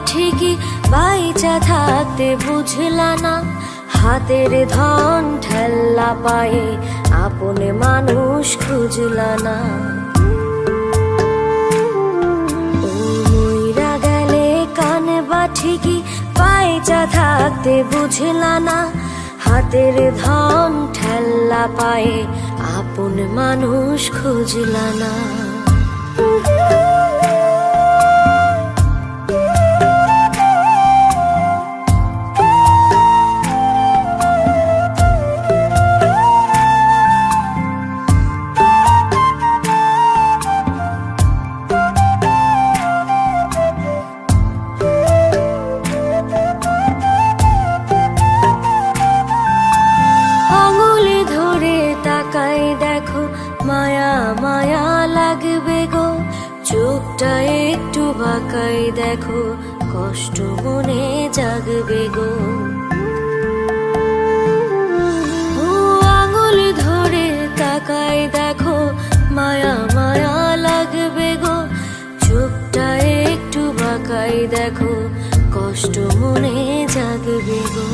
ঠিকই বাইচা থাকতে বুঝলা না, হাতের ধন ঠেল্লা পায়ে আপনে মানুষ খুঁজলা না। ও মইরা গেলে কানে বা ঠিকই বাইচা থাকতে বুঝলা না, হাতের ধন ঠেল্লা পায়ে আপন মানুষ খুঁজলা না। দেখো মায়া মায়া লাগবে গো, চোখটা একটু বাঁকাই দেখো কষ্ট মনে জাগবে গো। ও আঙুল ধরে তাকাই দেখো মায়া মায়া লাগবে গো, চোখটা একটু বাঁকাই দেখো কষ্ট মনে জাগবে গো।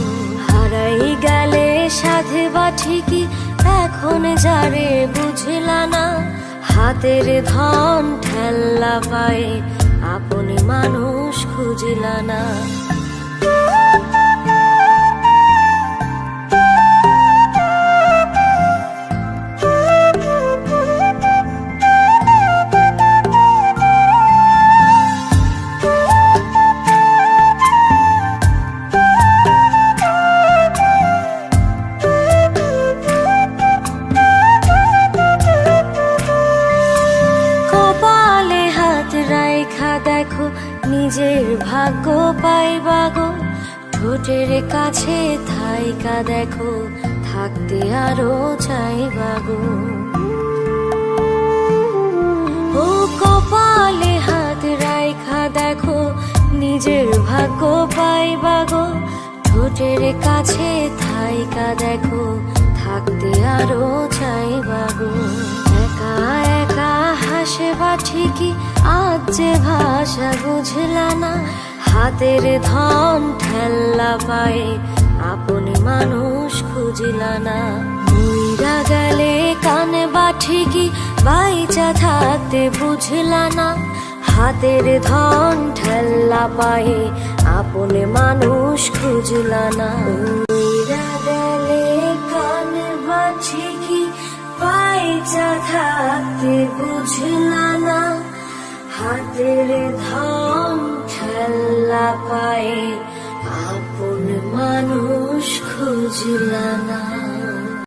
হারাই গেলে সাধে বা ঠিকই এখন যারে বুঝলা না, হাতের ধন ঠেল্লা পায়ে আপনি মানুষ খুঁজলা না। দেখো নিজের ভাগ্য পাইবা গো, ঠোঁটের কাছে থাইকা দেখো থাকতে আরো চাইবা গো। ও কপালে হাত রাইখা দেখো নিজের ভাগ্য পাইবা গো, ঠোঁটের কাছে থাইকা দেখো থাকতে আরো চাইবা গো। একা একা হাসে বা ঠিকই আজ যে ভাষা বুঝলা না, হাতের ধন ঠেল্লা পায়ে আপনি মানুষ খুঁজলা না। মইরা গেলে কানে বা ঠিকই বাইচা থাকতে বুঝলা না, হাতের ধন ঠেল্লা পায়ে আপনি মানুষ খুঁজলা না। মইরা গেলে কানে বা ঠিকই বাইচা থাকতে বুঝলা না, হাতের ধন ঠেল্লা পায়ে আপন মানুষ খুঁজলা না।